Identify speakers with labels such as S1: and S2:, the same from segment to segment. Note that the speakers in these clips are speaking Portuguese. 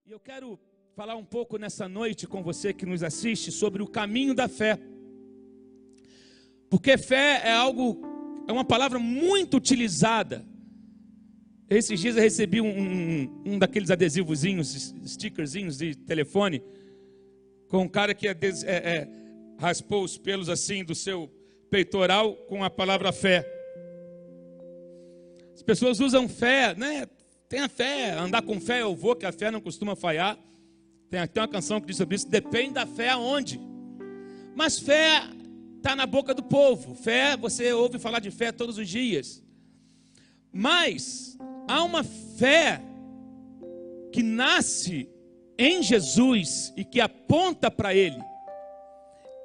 S1: E eu quero falar um pouco nessa noite com você que nos assiste sobre o caminho da fé. Porque fé é uma palavra muito utilizada. Esses dias eu recebi um daqueles adesivozinhos, stickerzinhos de telefone, com um cara que raspou os pelos assim do seu peitoral com a palavra fé. As pessoas usam fé, né? Tenha fé, andar com fé eu vou, que a fé não costuma falhar. Tem até uma canção que diz sobre isso, depende da fé aonde. Mas fé está na boca do povo. Fé, você ouve falar de fé todos os dias. Mas há uma fé que nasce em Jesus e que aponta para Ele.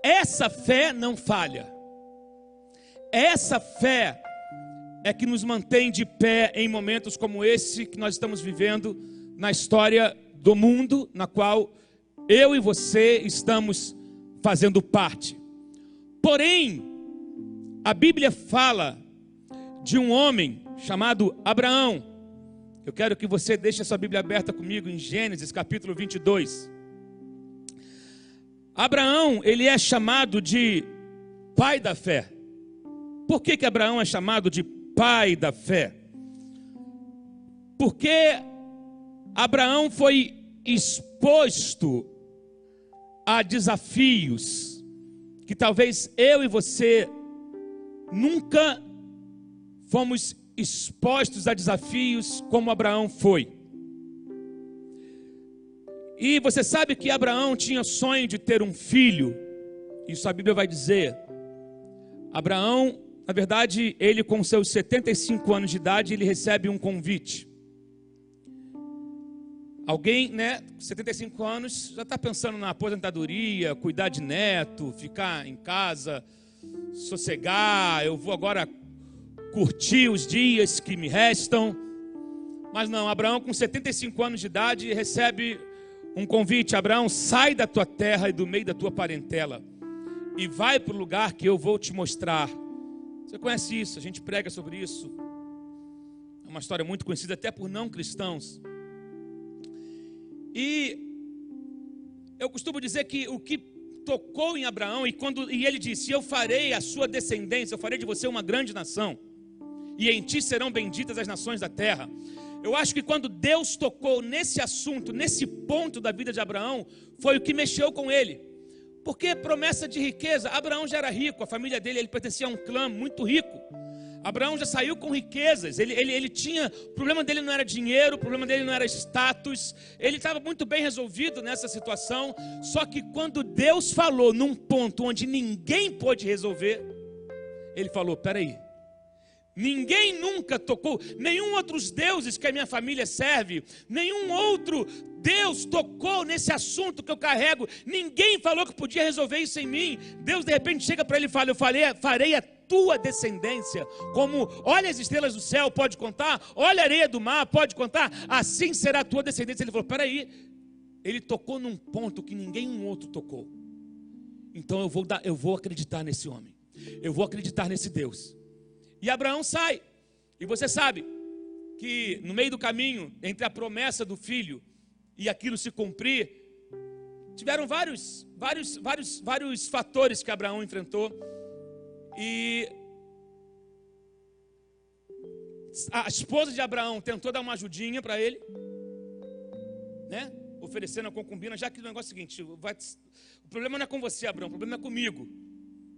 S1: Essa fé não falha. Essa fé é que nos mantém de pé em momentos como esse que nós estamos vivendo na história do mundo, na qual eu e você estamos fazendo parte. Porém, a Bíblia fala de um homem chamado Abraão. Eu quero que você deixe a sua Bíblia aberta comigo em Gênesis capítulo 22. Abraão, ele é chamado de pai da fé. Por que Abraão é chamado de pai da fé? Porque Abraão foi exposto a desafios que talvez eu e você nunca fomos expostos a desafios como Abraão foi. E você sabe que Abraão tinha sonho de ter um filho. Isso a Bíblia vai dizer. Abraão, na verdade, ele com seus 75 anos de idade, ele recebe um convite. Alguém, né, 75 anos, já está pensando na aposentadoria, cuidar de neto, ficar em casa, sossegar, eu vou agora curtir os dias que me restam. Mas não, Abraão com 75 anos de idade recebe um convite. Abraão, sai da tua terra e do meio da tua parentela e vai para o lugar que eu vou te mostrar. Você conhece isso, a gente prega sobre isso. É uma história muito conhecida até por não cristãos. E eu costumo dizer que o que tocou em Abraão, e ele disse, eu farei a sua descendência, eu farei de você uma grande nação, e em ti serão benditas as nações da terra. Eu acho que quando Deus tocou nesse assunto, nesse ponto da vida de Abraão, foi o que mexeu com ele. Porque promessa de riqueza, Abraão já era rico, a família dele, ele pertencia a um clã muito rico. Abraão já saiu com riquezas, ele tinha, o problema dele não era dinheiro, o problema dele não era status, ele estava muito bem resolvido nessa situação. Só que quando Deus falou num ponto onde ninguém pôde resolver, ele falou, peraí, ninguém nunca tocou, nenhum outros deuses que a minha família serve, nenhum outro Deus tocou nesse assunto que eu carrego, ninguém falou que podia resolver isso em mim. Deus de repente chega para ele e fala, eu farei a tua descendência, como olha as estrelas do céu, pode contar, olha a areia do mar, pode contar, assim será a tua descendência. Ele falou, peraí, ele tocou num ponto que ninguém outro tocou, então eu vou acreditar nesse homem, eu vou acreditar nesse Deus. E Abraão sai, e você sabe que no meio do caminho, entre a promessa do filho e aquilo se cumprir, tiveram vários fatores que Abraão enfrentou. E a esposa de Abraão tentou dar uma ajudinha para ele, né? Oferecendo a concubina, já que o negócio é o seguinte, o problema não é com você, Abraão, o problema é comigo,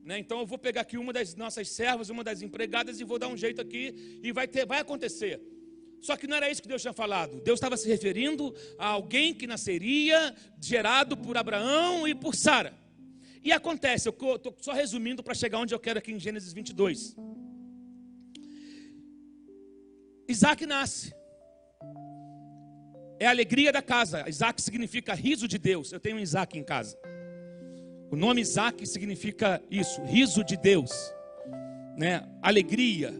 S1: né? Então eu vou pegar aqui uma das nossas servas, uma das empregadas, e vou dar um jeito aqui, e vai acontecer. Só que não era isso que Deus tinha falado. Deus estava se referindo a alguém que nasceria gerado por Abraão e por Sara. E acontece, eu estou só resumindo para chegar onde eu quero aqui em Gênesis 22. Isaac nasce. É a alegria da casa. Isaac significa riso de Deus. Eu tenho um Isaac em casa. O nome Isaac significa isso, riso de Deus, né? Alegria.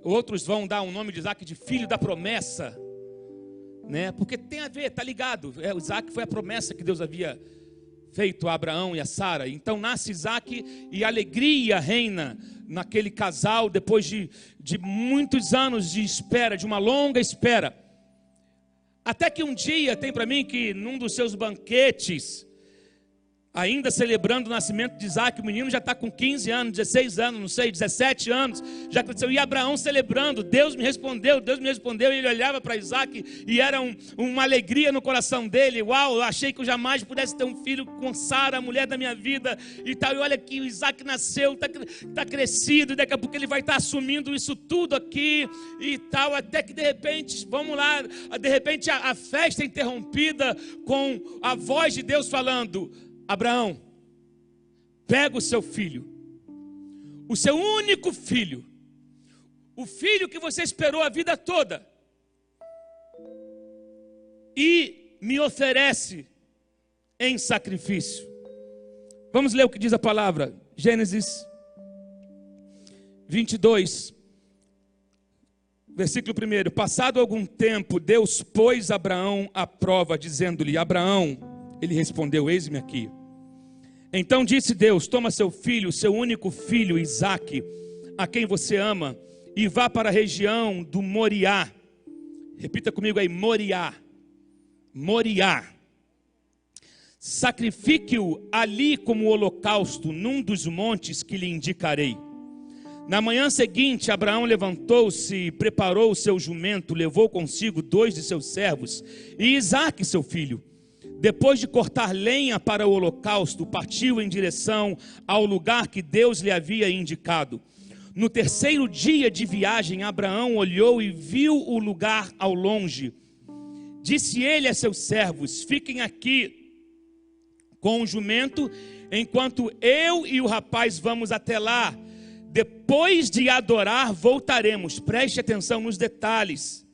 S1: Outros vão dar o nome de Isaac de filho da promessa, né? Porque tem a ver, está ligado. O Isaac foi a promessa que Deus havia feito a Abraão e a Sara. Então nasce Isaac e alegria reina naquele casal depois de muitos anos de espera, de uma longa espera. Até que um dia, tem para mim que num dos seus banquetes, ainda celebrando o nascimento de Isaac, o menino já está com 15 anos, 16 anos, não sei, 17 anos, já cresceu. E Abraão celebrando, Deus me respondeu, e ele olhava para Isaac e era uma alegria no coração dele. Uau, eu achei que eu jamais pudesse ter um filho com Sara, a mulher da minha vida e tal. E olha que o Isaac nasceu, está crescido, e daqui a pouco ele vai estar assumindo isso tudo aqui e tal, até que de repente, vamos lá, de repente a festa é interrompida com a voz de Deus falando: Abraão, pega o seu filho, o seu único filho, o filho que você esperou a vida toda, e me oferece em sacrifício. Vamos ler o que diz a palavra, Gênesis 22, versículo 1. Passado algum tempo, Deus pôs Abraão à prova, dizendo-lhe: Abraão, ele respondeu: eis-me aqui. Então disse Deus: toma seu filho, seu único filho, Isaque, a quem você ama, e vá para a região do Moriá. Repita comigo aí: Moriá. Moriá. Sacrifique-o ali como holocausto num dos montes que lhe indicarei. Na manhã seguinte, Abraão levantou-se, preparou o seu jumento, levou consigo 2 de seus servos e Isaque, seu filho. Depois de cortar lenha para o holocausto, partiu em direção ao lugar que Deus lhe havia indicado. No 3º dia de viagem, Abraão olhou e viu o lugar ao longe. Disse ele a seus servos: fiquem aqui com o jumento, enquanto eu e o rapaz vamos até lá. Depois de adorar, voltaremos. Preste atenção nos detalhes.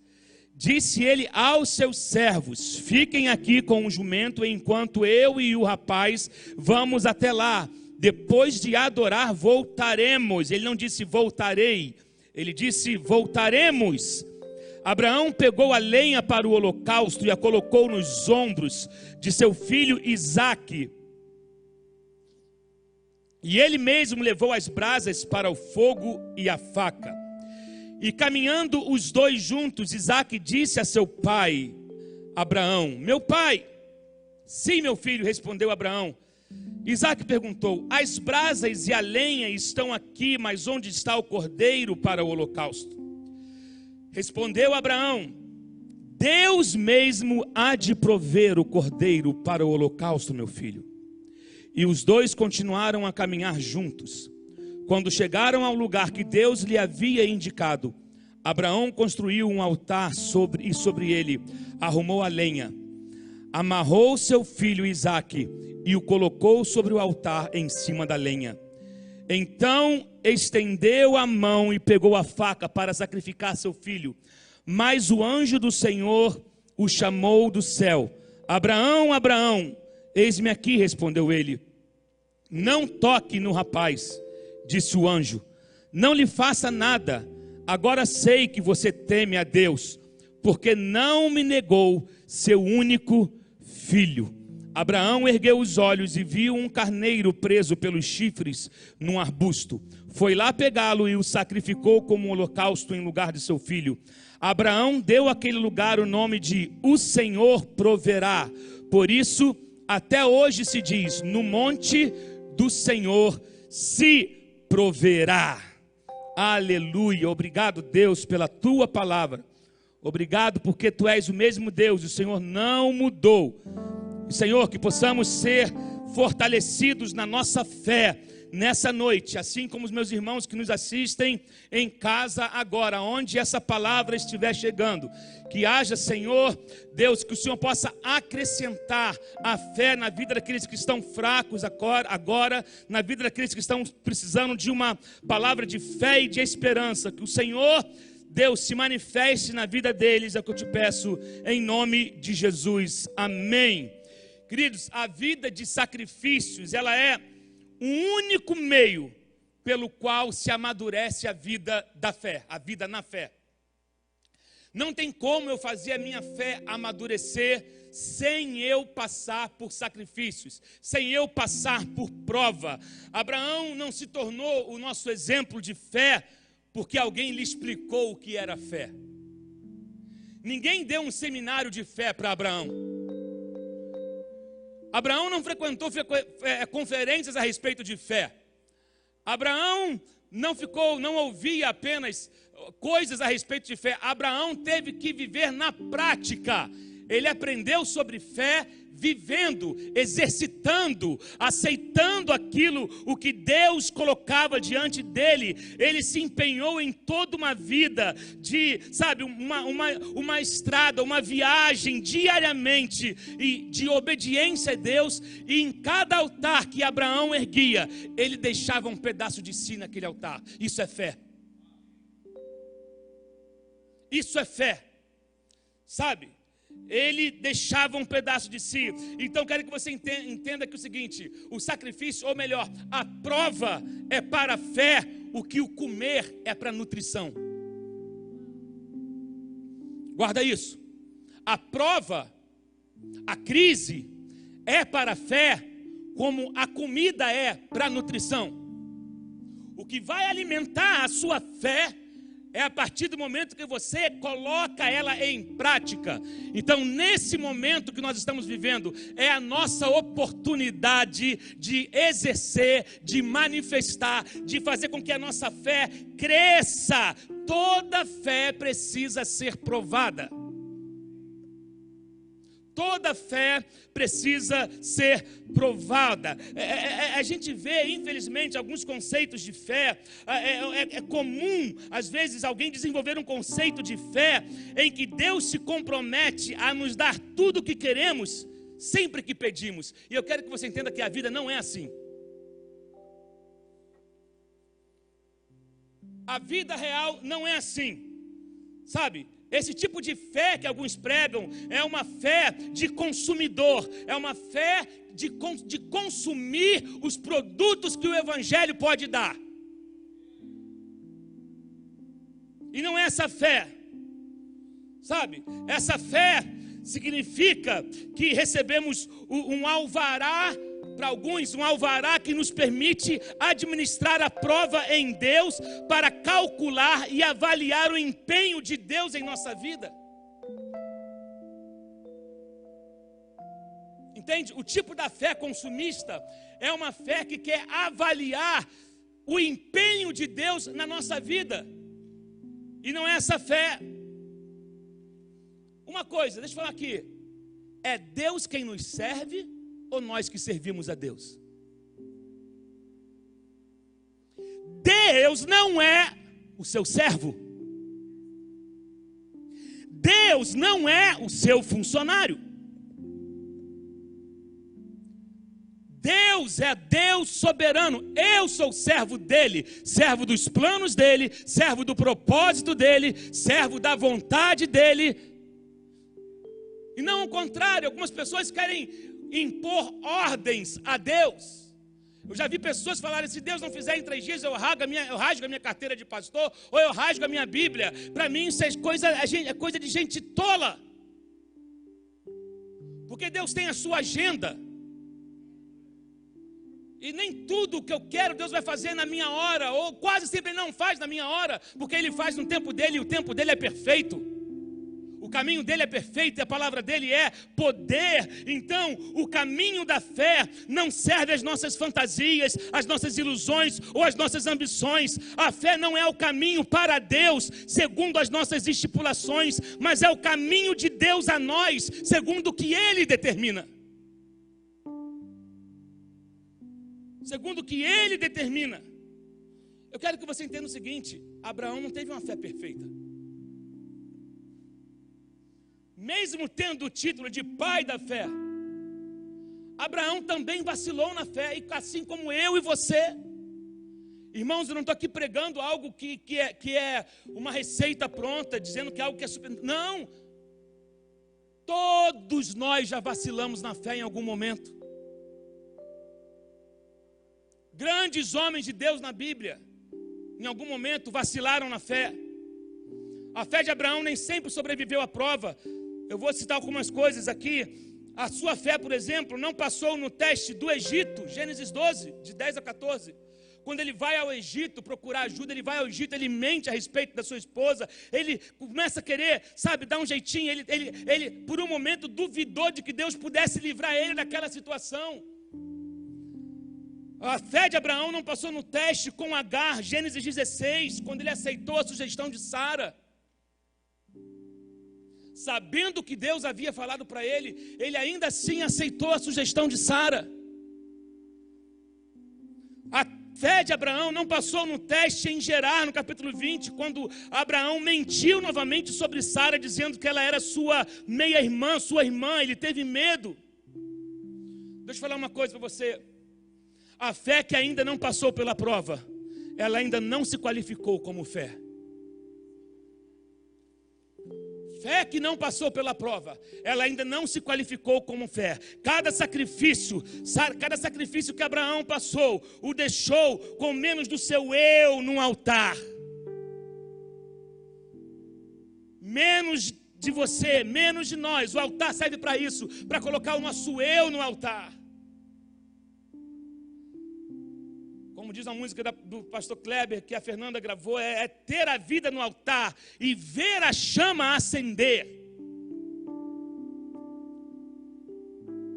S1: Disse ele aos seus servos: fiquem aqui com o jumento, enquanto eu e o rapaz vamos até lá. Depois de adorar, voltaremos. Ele não disse voltarei, ele disse voltaremos. Abraão pegou a lenha para o holocausto e a colocou nos ombros de seu filho Isaque. E ele mesmo levou as brasas para o fogo e a faca. E caminhando os dois juntos, Isaque disse a seu pai, Abraão: meu pai. Sim, meu filho, respondeu Abraão. Isaque perguntou: as brasas e a lenha estão aqui, mas onde está o cordeiro para o holocausto? Respondeu Abraão: Deus mesmo há de prover o cordeiro para o holocausto, meu filho. E os dois continuaram a caminhar juntos. Quando chegaram ao lugar que Deus lhe havia indicado, Abraão construiu um altar sobre ele arrumou a lenha, amarrou seu filho Isaque e o colocou sobre o altar em cima da lenha. Então estendeu a mão e pegou a faca para sacrificar seu filho. Mas o anjo do Senhor o chamou do céu: Abraão, Abraão. Eis-me aqui, respondeu ele. Não toque no rapaz, disse o anjo, não lhe faça nada. Agora sei que você teme a Deus, porque não me negou seu único filho. Abraão ergueu os olhos e viu um carneiro preso pelos chifres num arbusto. Foi lá pegá-lo e o sacrificou como um holocausto em lugar de seu filho. Abraão deu àquele lugar o nome de O Senhor Proverá. Por isso, até hoje se diz: no monte do Senhor se proverá. Aleluia. Obrigado, Deus, pela tua palavra. Obrigado porque tu és o mesmo Deus, o Senhor não mudou. Senhor, que possamos ser fortalecidos na nossa fé nessa noite, assim como os meus irmãos que nos assistem em casa agora, onde essa palavra estiver chegando. Que haja, Senhor Deus, que o Senhor possa acrescentar a fé na vida daqueles que estão fracos agora, na vida daqueles que estão precisando de uma palavra de fé e de esperança. Que o Senhor Deus se manifeste na vida deles, é o que eu te peço em nome de Jesus. Amém. Queridos, a vida de sacrifícios, ela é o único meio pelo qual se amadurece a vida da fé, a vida na fé. Não tem como eu fazer a minha fé amadurecer sem eu passar por sacrifícios, sem eu passar por prova. Abraão não se tornou o nosso exemplo de fé porque alguém lhe explicou o que era fé. Ninguém deu um seminário de fé para Abraão. Abraão não frequentou conferências a respeito de fé. Abraão não ouvia apenas coisas a respeito de fé. Abraão teve que viver na prática. Ele aprendeu sobre fé vivendo, exercitando, aceitando aquilo, o que Deus colocava diante dele. Ele se empenhou em toda uma vida de, uma estrada, uma viagem diariamente e de obediência a Deus. E em cada altar que Abraão erguia, ele deixava um pedaço de si naquele altar. Isso é fé. Isso é fé. Sabe? Ele deixava um pedaço de si. Então quero que você entenda que o seguinte: o sacrifício, ou melhor, a prova é para a fé, o que o comer é para a nutrição. Guarda isso. A prova, a crise é para a fé, como a comida é para a nutrição. O que vai alimentar a sua fé é a partir do momento que você coloca ela em prática. Então, nesse momento que nós estamos vivendo, é a nossa oportunidade de exercer, de manifestar, de fazer com que a nossa fé cresça. Toda fé precisa ser provada. Toda fé precisa ser provada. A gente vê, infelizmente, alguns conceitos de fé. É comum, às vezes, alguém desenvolver um conceito de fé em que Deus se compromete a nos dar tudo o que queremos, sempre que pedimos. E eu quero que você entenda que a vida não é assim. A vida real não é assim, sabe? Esse tipo de fé que alguns pregam é uma fé de consumidor, é uma fé de consumir os produtos que o Evangelho pode dar. E não é essa fé, sabe? Essa fé significa que recebemos um alvará, para alguns, um alvará que nos permite administrar a prova em Deus para calcular e avaliar o empenho de Deus em nossa vida. Entende? O tipo da fé consumista é uma fé que quer avaliar o empenho de Deus na nossa vida. E não é essa fé. Uma coisa, deixa eu falar aqui. É Deus quem nos serve ou nós que servimos a Deus? Deus não é o seu servo. Deus não é o seu funcionário. Deus é Deus soberano. Eu sou servo dele, servo dos planos dele, servo do propósito dele, servo da vontade dele. E não o contrário. Algumas pessoas querem impor ordens a Deus. Eu já vi pessoas falarem: se Deus não fizer em 3 dias, eu rasgo a minha carteira de pastor, ou eu rasgo a minha Bíblia. Para mim isso é coisa de gente tola. Porque Deus tem a sua agenda. E nem tudo o que eu quero Deus vai fazer na minha hora, ou quase sempre Ele não faz na minha hora, porque Ele faz no tempo dEle, e o tempo dEle é perfeito. O caminho dele é perfeito e a palavra dele é poder. Então, o caminho da fé não serve às nossas fantasias, às nossas ilusões ou às nossas ambições. A fé não é o caminho para Deus, segundo as nossas estipulações, mas é o caminho de Deus a nós, segundo o que Ele determina. Segundo o que Ele determina. Eu quero que você entenda o seguinte: Abraão não teve uma fé perfeita. Mesmo tendo o título de pai da fé, Abraão também vacilou na fé, e assim como eu e você. Irmãos, eu não estou aqui pregando algo que é uma receita pronta, dizendo que é algo que é super... Não! Todos nós já vacilamos na fé em algum momento. Grandes homens de Deus na Bíblia, em algum momento vacilaram na fé. A fé de Abraão nem sempre sobreviveu à prova. Eu vou citar algumas coisas aqui. A sua fé, por exemplo, não passou no teste do Egito, Gênesis 12, de 10 a 14. Quando ele vai ao Egito procurar ajuda, ele vai ao Egito, ele mente a respeito da sua esposa, ele começa a querer, sabe, dar um jeitinho, ele por um momento duvidou de que Deus pudesse livrar ele daquela situação. A fé de Abraão não passou no teste com Agar, Gênesis 16, quando ele aceitou a sugestão de Sara. Sabendo que Deus havia falado para ele, ele ainda assim aceitou a sugestão de Sara. A fé de Abraão não passou no teste em Gerar, no capítulo 20, quando Abraão mentiu novamente sobre Sara, dizendo que ela era sua meia-irmã, sua irmã. Ele teve medo. Deixa eu falar uma coisa para você. A fé que ainda não passou pela prova, ela ainda não se qualificou como fé. Fé que não passou pela prova, ela ainda não se qualificou como fé. Cada sacrifício que Abraão passou, o deixou com menos do seu eu no altar. Menos de você, menos de nós. O altar serve para isso, para colocar o nosso eu no altar. Como diz a música do pastor Kleber, que a Fernanda gravou, é ter a vida no altar e ver a chama acender.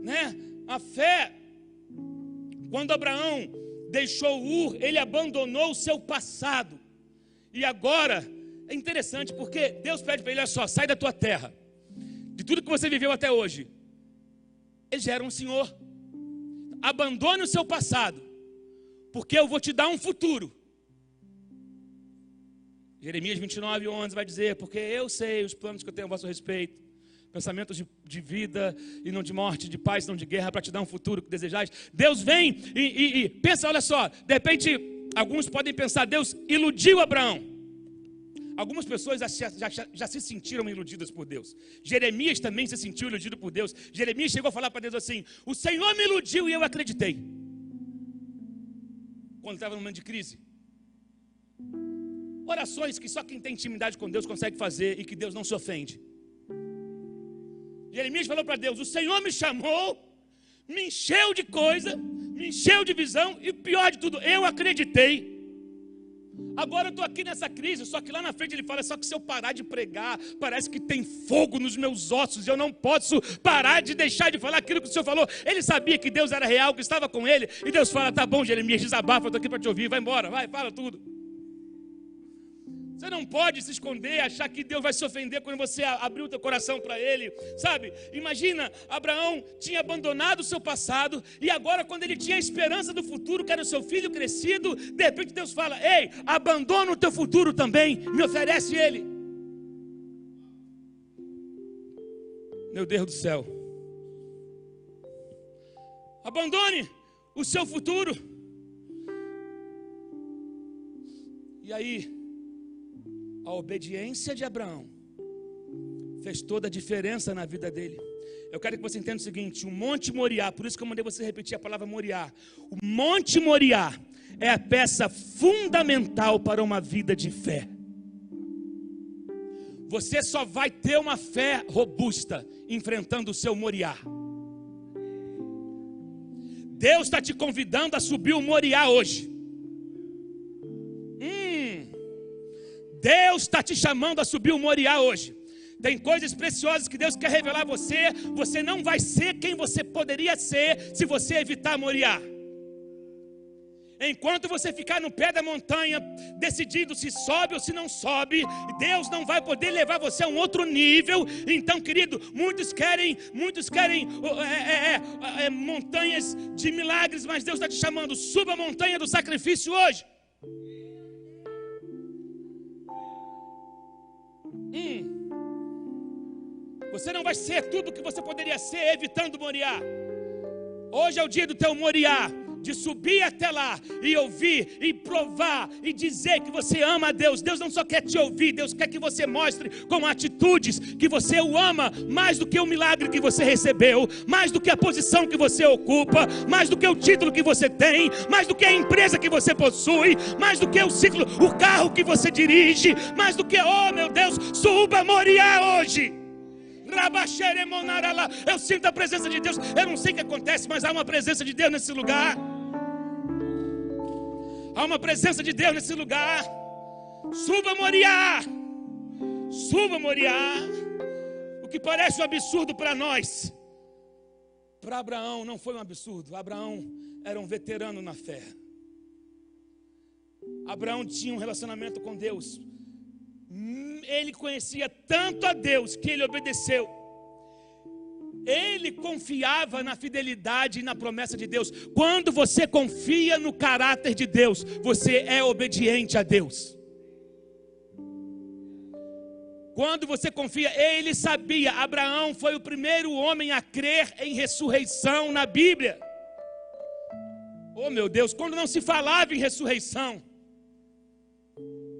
S1: Né? A fé, quando Abraão deixou Ur, ele abandonou o seu passado. E agora, é interessante, porque Deus pede para ele, olha só, sai da tua terra. De tudo que você viveu até hoje. Ele já era um senhor. Abandone o seu passado, porque eu vou te dar um futuro. Jeremias 29:11 vai dizer, porque eu sei os planos que eu tenho a vosso respeito, pensamentos de vida e não de morte, de paz e não de guerra, para te dar um futuro que desejais. Deus vem e pensa, olha só, de repente, alguns podem pensar, Deus iludiu Abraão. Algumas pessoas já se sentiram iludidas por Deus. Jeremias também se sentiu iludido por Deus. Jeremias chegou a falar para Deus assim, o Senhor me iludiu e eu acreditei. Quando estava num momento de crise. Orações que só quem tem intimidade com Deus consegue fazer e que Deus não se ofende. Jeremias falou para Deus, o Senhor me chamou, me encheu de coisa, me encheu de visão e pior de tudo, eu acreditei. Agora eu estou aqui nessa crise, só que lá na frente ele fala, só que se eu parar de pregar, parece que tem fogo nos meus ossos, eu não posso parar de deixar de falar aquilo que o Senhor falou. Ele sabia que Deus era real, que estava com ele, e Deus fala, tá bom Jeremias, desabafa, eu estou aqui para te ouvir, vai embora, vai, fala tudo. Você não pode se esconder, achar que Deus vai se ofender quando você abrir o teu coração para Ele, sabe? Imagina, Abraão tinha abandonado o seu passado e agora quando ele tinha a esperança do futuro, que era o seu filho crescido, de repente Deus fala, ei, abandona o teu futuro também, me oferece ele. Meu Deus do céu. Abandone o seu futuro. E aí, a obediência de Abraão fez toda a diferença na vida dele. Eu quero que você entenda o seguinte, o Monte Moriá, por isso que eu mandei você repetir a palavra Moriá. O Monte Moriá é a peça fundamental para uma vida de fé. Você só vai ter uma fé robusta enfrentando o seu Moriá. Deus está te convidando a subir o Moriá hoje. Deus está te chamando a subir o Moriá hoje. Tem coisas preciosas que Deus quer revelar a você. Você não vai ser quem você poderia ser se você evitar Moriá. Enquanto você ficar no pé da montanha, decidindo se sobe ou se não sobe, Deus não vai poder levar você a um outro nível. Então, querido, muitos querem montanhas de milagres, mas Deus está te chamando, suba a montanha do sacrifício hoje. Você não vai ser tudo o que você poderia ser evitando Moriá. Hoje é o dia do teu Moriá, de subir até lá e ouvir e provar e dizer que você ama a Deus. Deus não só quer te ouvir, Deus quer que você mostre com atitudes que você o ama mais do que o milagre que você recebeu, mais do que a posição que você ocupa, mais do que o título que você tem, mais do que a empresa que você possui, mais do que o ciclo, o carro que você dirige, mais do que, oh meu Deus, suba Moriá hoje. Eu sinto a presença de Deus. Eu não sei o que acontece, mas há uma presença de Deus nesse lugar. Há uma presença de Deus nesse lugar. Suba Moriá. Suba Moriá. O que parece um absurdo para nós, para Abraão não foi um absurdo. Abraão era um veterano na fé. Abraão tinha um relacionamento com Deus. Ele conhecia tanto a Deus que ele obedeceu. Ele confiava na fidelidade e na promessa de Deus. Quando você confia no caráter de Deus, você é obediente a Deus. Quando você confia, ele sabia. Abraão foi o primeiro homem a crer em ressurreição na Bíblia. Oh meu Deus, quando não se falava em ressurreição,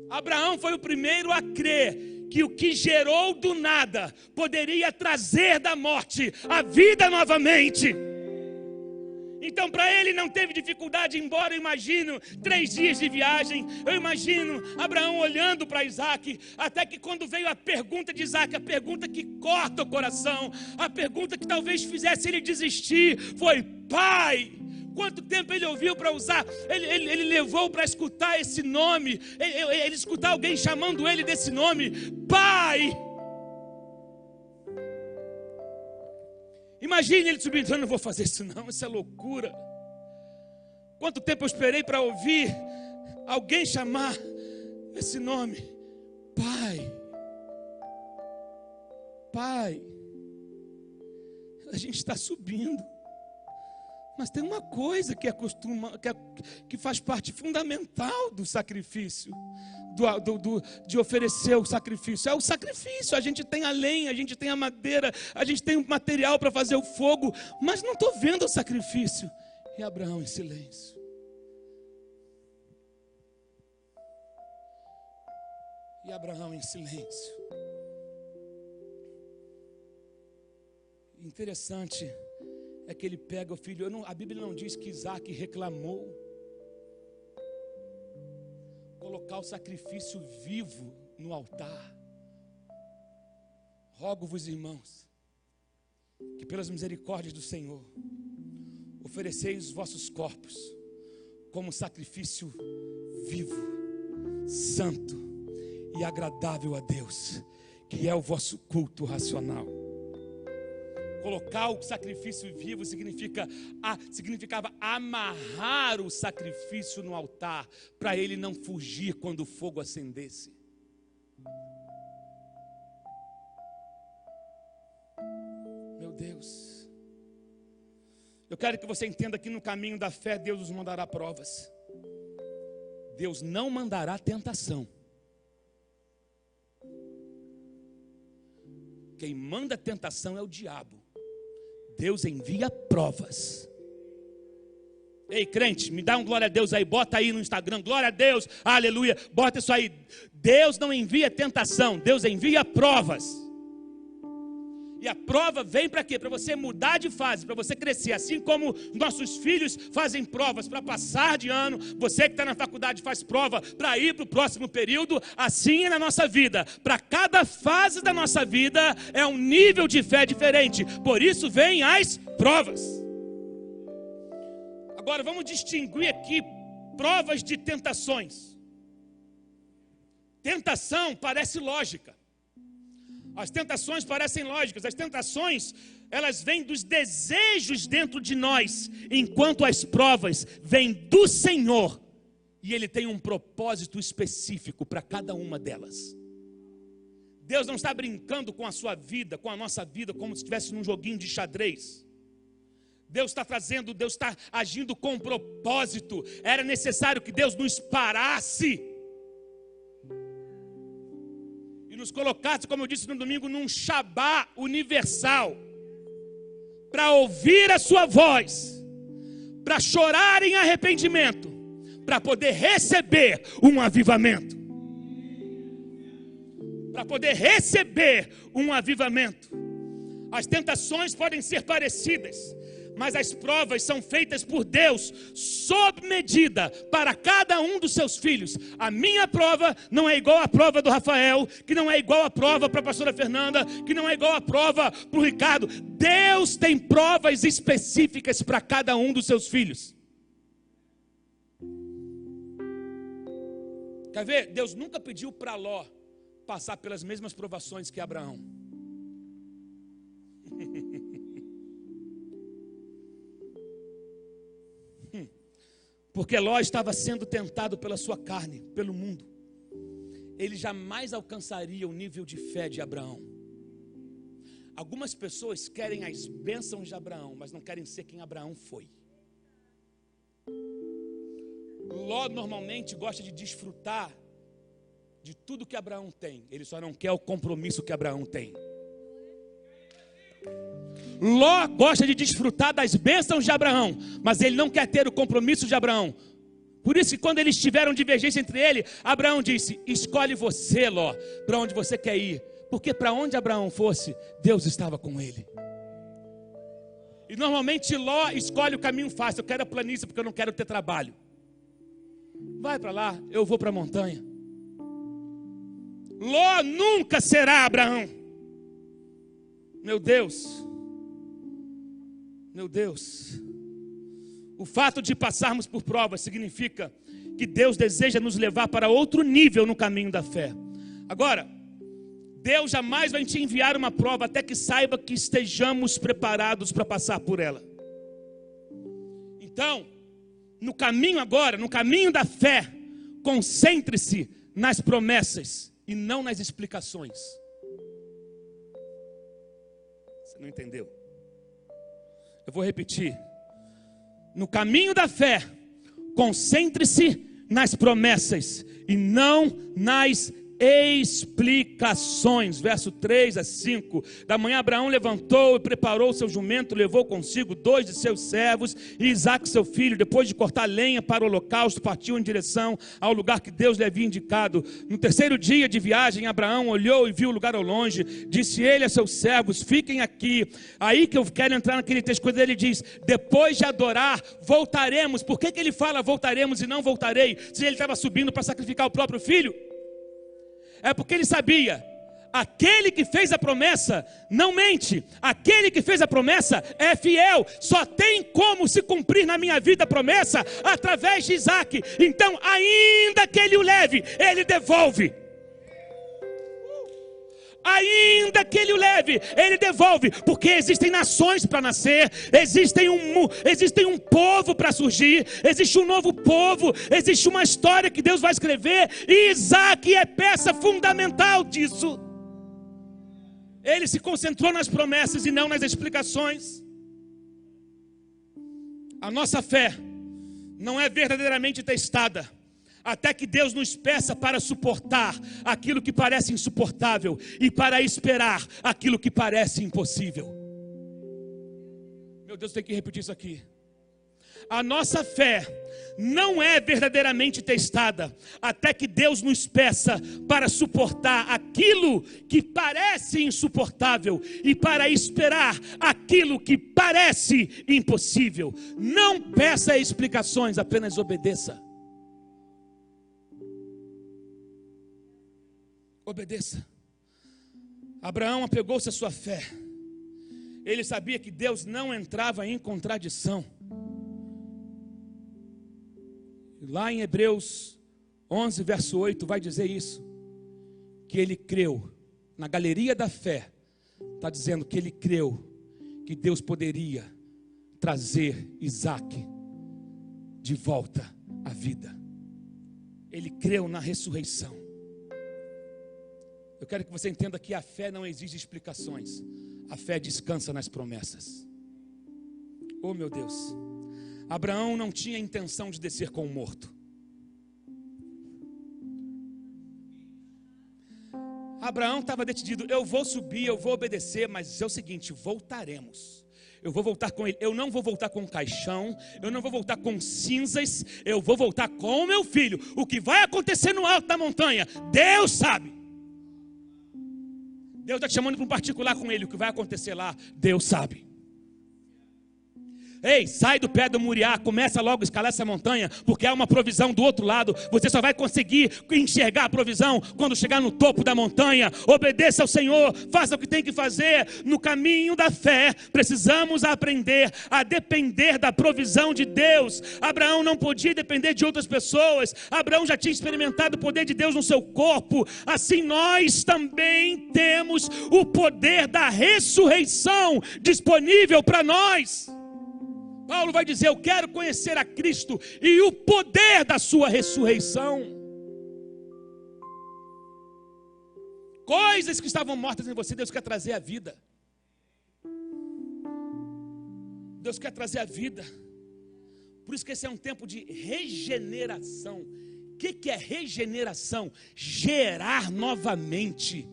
S1: Abraão foi o primeiro a crer que o que gerou do nada poderia trazer da morte a vida novamente. Então para ele não teve dificuldade, embora eu imagino 3 dias de viagem, eu imagino Abraão olhando para Isaac, até que quando veio a pergunta de Isaac, a pergunta que corta o coração, a pergunta que talvez fizesse ele desistir, foi: pai. Quanto tempo ele ouviu para usar, ele levou para escutar esse nome, ele escutar alguém chamando ele desse nome, pai. Imagine ele subindo: eu não vou fazer isso não, isso é loucura. Quanto tempo eu esperei para ouvir alguém chamar esse nome, pai. Pai, a gente está subindo, mas tem uma coisa que faz parte fundamental do sacrifício, de oferecer o sacrifício. É o sacrifício. A gente tem a lenha, a gente tem a madeira, a gente tem o material para fazer o fogo, mas não estou vendo o sacrifício. E Abraão em silêncio. E Abraão em silêncio. Interessante é que ele pega o filho. A Bíblia não diz que Isaac reclamou. Colocar o sacrifício vivo no altar. Rogo-vos, irmãos, que pelas misericórdias do Senhor, ofereceis os vossos corpos como sacrifício vivo, santo e agradável a Deus, que é o vosso culto racional. Colocar o sacrifício vivo significava amarrar o sacrifício no altar, para ele não fugir quando o fogo acendesse. Meu Deus, eu quero que você entenda que no caminho da fé Deus nos mandará provas. Deus não mandará tentação. Quem manda tentação é o diabo. Deus envia provas. Ei, crente, me dá um glória a Deus aí, bota aí no Instagram, glória a Deus, aleluia, bota isso aí. Deus não envia tentação, Deus envia provas. E a prova vem para quê? Para você mudar de fase, para você crescer. Assim como nossos filhos fazem provas para passar de ano, você que está na faculdade faz prova para ir para o próximo período, assim é na nossa vida. Para cada fase da nossa vida é um nível de fé diferente. Por isso vêm as provas. Agora vamos distinguir aqui provas de tentações. Tentação parece lógica. As tentações parecem lógicas. As tentações, elas vêm dos desejos dentro de nós, enquanto as provas vêm do Senhor. E Ele tem um propósito específico para cada uma delas. Deus não está brincando com a sua vida, com a nossa vida, como se estivesse num joguinho de xadrez. Deus está agindo com propósito. Era necessário que Deus nos parasse e nos colocasse, como eu disse no domingo, num Shabá universal, para ouvir a sua voz, para chorar em arrependimento, para poder receber um avivamento. Para poder receber um avivamento. As tentações podem ser parecidas, mas as provas são feitas por Deus sob medida para cada um dos seus filhos. A minha prova não é igual à prova do Rafael, que não é igual à prova para a pastora Fernanda, que não é igual à prova para o Ricardo. Deus tem provas específicas para cada um dos seus filhos. Quer ver? Deus nunca pediu para Ló passar pelas mesmas provações que Abraão. Porque Ló estava sendo tentado pela sua carne, pelo mundo. Ele jamais alcançaria o nível de fé de Abraão. Algumas pessoas querem as bênçãos de Abraão, mas não querem ser quem Abraão foi. Ló normalmente gosta de desfrutar de tudo que Abraão tem. Ele só não quer o compromisso que Abraão tem. Ló gosta de desfrutar das bênçãos de Abraão, mas ele não quer ter o compromisso de Abraão. Por isso que quando eles tiveram divergência entre ele, Abraão disse: escolhe você, Ló, para onde você quer ir. Porque para onde Abraão fosse, Deus estava com ele. E normalmente Ló escolhe o caminho fácil. Eu quero a planície porque eu não quero ter trabalho. Vai para lá, eu vou para a montanha. Ló nunca será Abraão. Meu Deus. Meu Deus. O fato de passarmos por provas significa que Deus deseja nos levar para outro nível no caminho da fé. Agora, Deus jamais vai te enviar uma prova até que saiba que estejamos preparados para passar por ela. Então, no caminho agora, no caminho da fé, concentre-se nas promessas e não nas explicações. Você não entendeu? Eu vou repetir. No caminho da fé, concentre-se nas promessas e não nas explicações. Verso 3 a 5. Da manhã Abraão levantou e preparou seu jumento, levou consigo 2 de seus servos e Isaque seu filho. Depois de cortar lenha para o holocausto, partiu em direção ao lugar que Deus lhe havia indicado. No terceiro dia de viagem, Abraão olhou e viu o lugar ao longe. Disse ele a seus servos: fiquem aqui. Aí que eu quero entrar naquele texto, quando ele diz: depois de adorar, voltaremos. Por que ele fala voltaremos e não voltarei, se ele estava subindo para sacrificar o próprio filho? É porque ele sabia, aquele que fez a promessa não mente, aquele que fez a promessa é fiel, só tem como se cumprir na minha vida a promessa através de Isaque. Então, ainda que ele o leve, ele devolve. Ainda que ele o leve, ele devolve, porque existem nações para nascer, existe um povo para surgir, existe um novo povo, existe uma história que Deus vai escrever, e Isaque é peça fundamental disso. Ele se concentrou nas promessas e não nas explicações. A nossa fé não é verdadeiramente testada até que Deus nos peça para suportar aquilo que parece insuportável e para esperar aquilo que parece impossível. Meu Deus, tem que repetir isso aqui. A nossa fé não é verdadeiramente testada até que Deus nos peça para suportar aquilo que parece insuportável e para esperar aquilo que parece impossível. Não peça explicações, apenas obedeça. Obedeça. Abraão apegou-se à sua fé. Ele sabia que Deus não entrava em contradição. Lá em Hebreus 11, verso 8, vai dizer isso. Que ele creu, na galeria da fé, está dizendo que ele creu que Deus poderia trazer Isaque de volta à vida. Ele creu na ressurreição. Eu quero que você entenda que a fé não exige explicações. A fé descansa nas promessas. Oh, meu Deus. Abraão não tinha intenção de descer com o morto. Abraão estava decidido: eu vou subir, eu vou obedecer, mas é o seguinte, voltaremos. Eu vou voltar com ele. Eu não vou voltar com caixão, eu não vou voltar com cinzas, eu vou voltar com o meu filho. O que vai acontecer no alto da montanha, Deus sabe. Deus está te chamando para um particular com ele. O que vai acontecer lá, Deus sabe. Ei, sai do pé do Moriá, começa logo a escalar essa montanha, porque há uma provisão do outro lado. Você só vai conseguir enxergar a provisão quando chegar no topo da montanha. Obedeça ao Senhor, faça o que tem que fazer. No caminho da fé, precisamos aprender a depender da provisão de Deus. Abraão não podia depender de outras pessoas. Abraão já tinha experimentado o poder de Deus no seu corpo. Assim nós também temos o poder da ressurreição disponível para nós. Paulo vai dizer: eu quero conhecer a Cristo e o poder da sua ressurreição. Coisas que estavam mortas em você, Deus quer trazer à vida. Deus quer trazer a vida. Por isso que esse é um tempo de regeneração. O que é regeneração? Gerar novamente.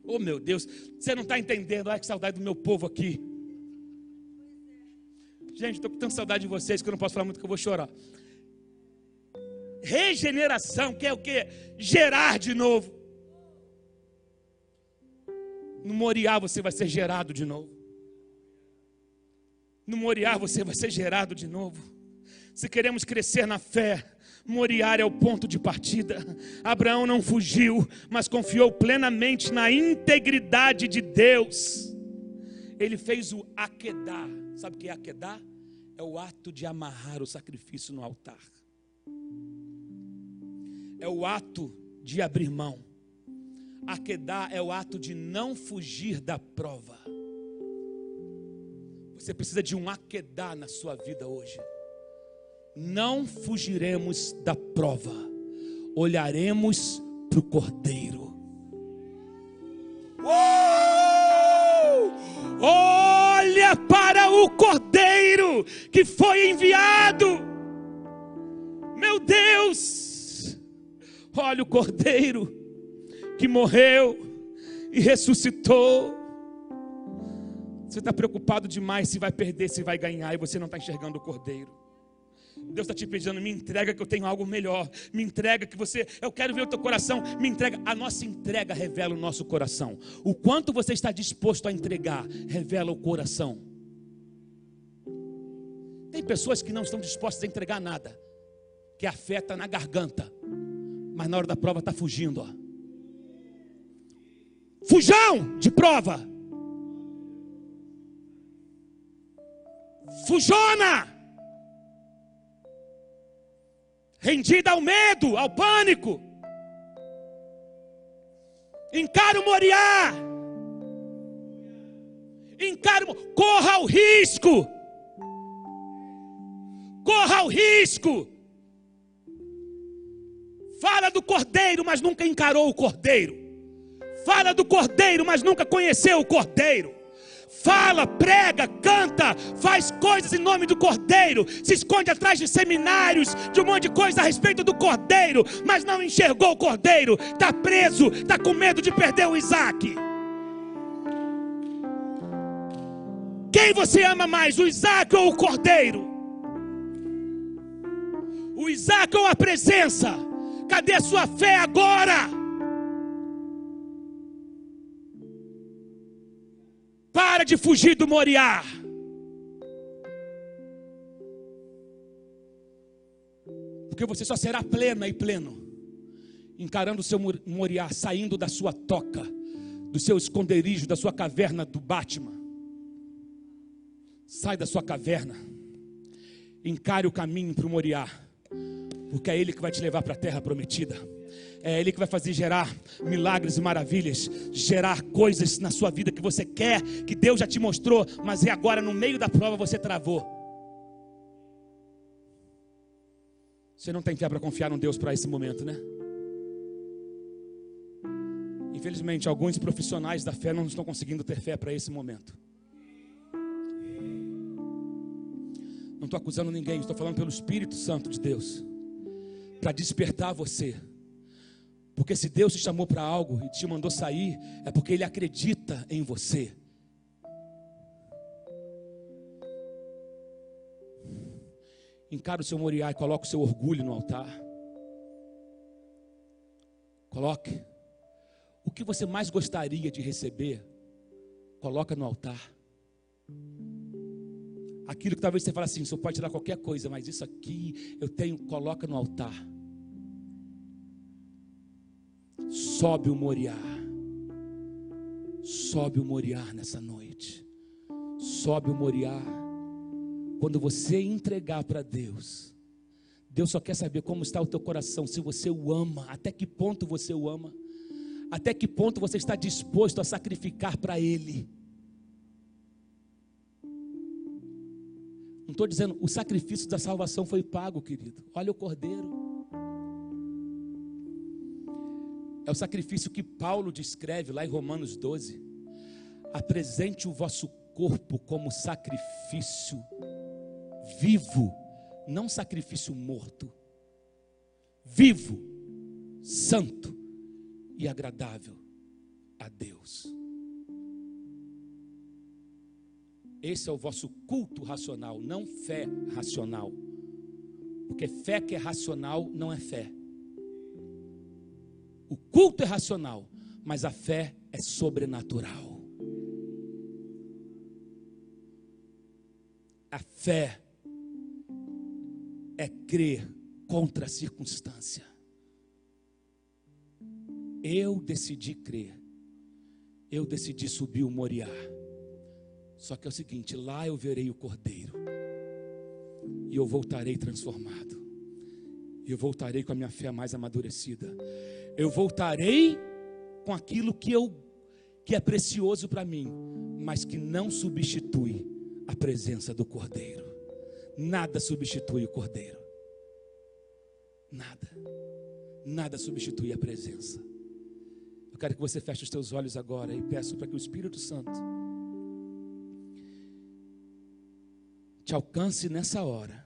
S1: Oh meu Deus, você não está entendendo. Ai, que saudade do meu povo aqui. Gente, estou com tanta saudade de vocês que eu não posso falar muito, que eu vou chorar. Regeneração, que é o quê? Gerar de novo. No Moriá você vai ser gerado de novo. No Moriá você vai ser gerado de novo. Se queremos crescer na fé, Moriá é o ponto de partida. Abraão não fugiu, mas confiou plenamente na integridade de Deus. Ele fez o Akedá. Sabe o que é Akedá? É o ato de amarrar o sacrifício no altar. É o ato de abrir mão. Akedá é o ato de não fugir da prova. Você precisa de um Akedá na sua vida hoje. Não fugiremos da prova. Olharemos para o Cordeiro. Olha para o Cordeiro que foi enviado. Meu Deus, olha o Cordeiro que morreu e ressuscitou. Você está preocupado demais se vai perder, se vai ganhar, e você não está enxergando o Cordeiro. Deus está te pedindo: me entrega que eu tenho algo melhor. Me entrega que você, eu quero ver o teu coração. Me entrega. A nossa entrega revela o nosso coração. O quanto você está disposto a entregar revela o coração. Tem pessoas que não estão dispostas a entregar nada, que a fé está na garganta, mas na hora da prova está fugindo, ó. Fujão de prova. Fujona. Rendida ao medo, ao pânico. Encara o Moriá. Corra o risco. Corra o risco. Fala do Cordeiro, mas nunca encarou o Cordeiro. Fala do Cordeiro, mas nunca conheceu o Cordeiro. Fala, prega, canta, faz coisas em nome do Cordeiro, se esconde atrás de seminários, de um monte de coisa a respeito do Cordeiro, mas não enxergou o Cordeiro, está preso, está com medo de perder o Isaac. Quem você ama mais, o Isaac ou o Cordeiro? O Isaac ou a presença? Cadê a sua fé agora? Para de fugir do Moriá. Porque você só será plena e pleno encarando o seu Moriá, saindo da sua toca, do seu esconderijo, da sua caverna do Batman. Sai da sua caverna. Encare o caminho para o Moriá, porque é Ele que vai te levar para a terra prometida. É Ele que vai fazer gerar milagres e maravilhas, gerar coisas na sua vida que você quer, que Deus já te mostrou, mas é agora no meio da prova você travou. Você não tem fé para confiar no Deus para esse momento, né? Infelizmente, alguns profissionais da fé não estão conseguindo ter fé para esse momento. Não estou acusando ninguém, estou falando pelo Espírito Santo de Deus, para despertar você. Porque se Deus te chamou para algo e te mandou sair, é porque Ele acredita em você. Encara o seu Moriá e coloque o seu orgulho no altar. Coloque. O que você mais gostaria de receber, coloca no altar. Aquilo que talvez você fale assim, o senhor pode tirar qualquer coisa, mas isso aqui eu tenho, coloca no altar. Sobe o Moriá. Sobe o Moriá nessa noite. Sobe o Moriá. Quando você entregar para Deus, Deus só quer saber como está o teu coração, se você o ama, até que ponto você o ama, até que ponto você está disposto a sacrificar para Ele. Não estou dizendo, o sacrifício da salvação foi pago, querido. Olha o Cordeiro. É o sacrifício que Paulo descreve lá em Romanos 12. Apresente o vosso corpo como sacrifício vivo, não sacrifício morto. Vivo, santo e agradável a Deus. Esse é o vosso culto racional, não fé racional. Porque fé que é racional não é fé. O culto é racional, mas a fé é sobrenatural. A fé é crer contra a circunstância. Eu decidi crer. Eu decidi subir o Moriá. Só que é o seguinte, lá eu verei o Cordeiro. E eu voltarei transformado. E eu voltarei com a minha fé mais amadurecida. Eu voltarei com aquilo que é precioso para mim, mas que não substitui a presença do Cordeiro. Nada substitui o Cordeiro. Nada. Nada substitui a presença. Eu quero que você feche os teus olhos agora e peço para que o Espírito Santo te alcance nessa hora,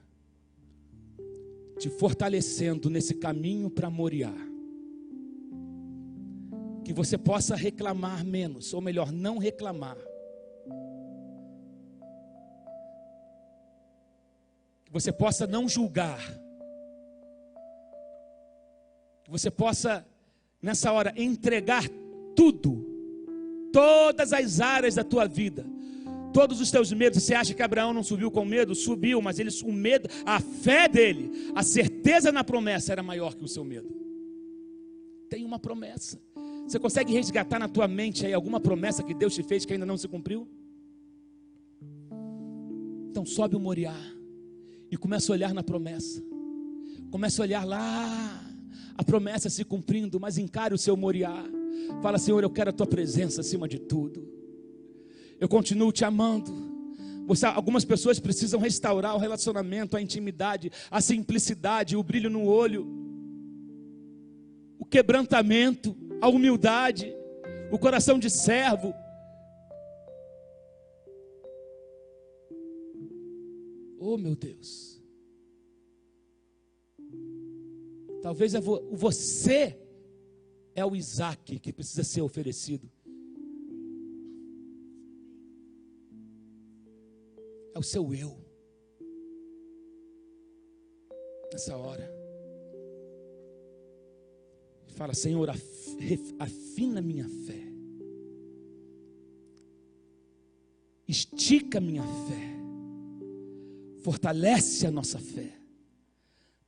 S1: te fortalecendo nesse caminho para Moriá. Que você possa reclamar menos, ou melhor, não reclamar. Que você possa não julgar. Que você possa, nessa hora, entregar tudo, todas as áreas da tua vida. Todos os teus medos. Você acha que Abraão não subiu com medo? Subiu, mas o medo, a fé dele, a certeza na promessa era maior que o seu medo. Tem uma promessa. Você consegue resgatar na tua mente aí alguma promessa que Deus te fez que ainda não se cumpriu? Então sobe o Moriá e começa a olhar na promessa. Começa a olhar lá, a promessa se cumprindo, mas encare o seu Moriá. Fala, Senhor, eu quero a tua presença acima de tudo. Eu continuo te amando. Algumas pessoas precisam restaurar o relacionamento, a intimidade, a simplicidade, o brilho no olho, o quebrantamento, a humildade, o coração de servo. Oh, meu Deus. Talvez você é o Isaac que precisa ser oferecido. É o seu eu. Nessa hora. Fala, Senhor, afina minha fé. Estica minha fé. Fortalece a nossa fé.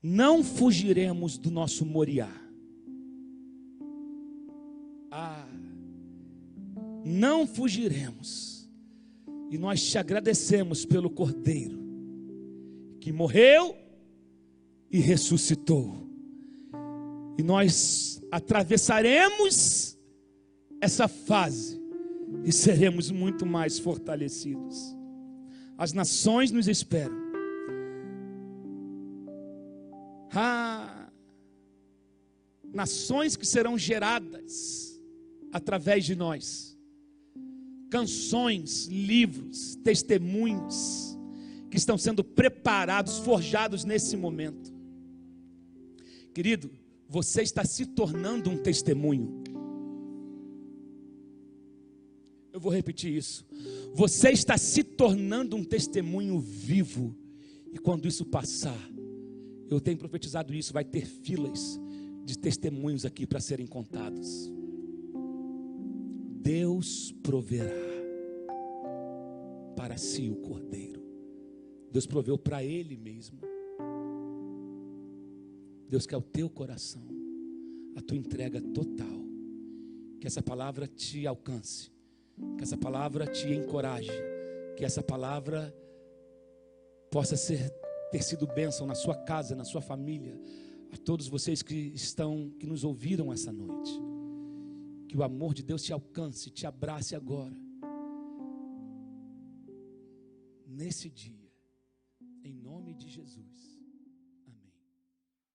S1: Não fugiremos do nosso Moriá. Não fugiremos. E nós te agradecemos pelo Cordeiro que morreu e ressuscitou. E nós atravessaremos essa fase e seremos muito mais fortalecidos. As nações nos esperam. Nações que serão geradas através de nós. Canções, livros, testemunhos que estão sendo preparados, forjados nesse momento. Querido, você está se tornando um testemunho. Eu vou repetir isso. Você está se tornando um testemunho vivo. E quando isso passar, eu tenho profetizado isso, vai ter filas de testemunhos aqui para serem contados. Deus proverá para si o Cordeiro. Deus proveu para Ele mesmo. Deus quer o teu coração, a tua entrega total. Que essa palavra te alcance, que essa palavra te encoraje, que essa palavra possa ter sido bênção na sua casa, na sua família, a todos vocês que nos ouviram essa noite. Que o amor de Deus te alcance, te abrace agora, nesse dia, em nome de Jesus.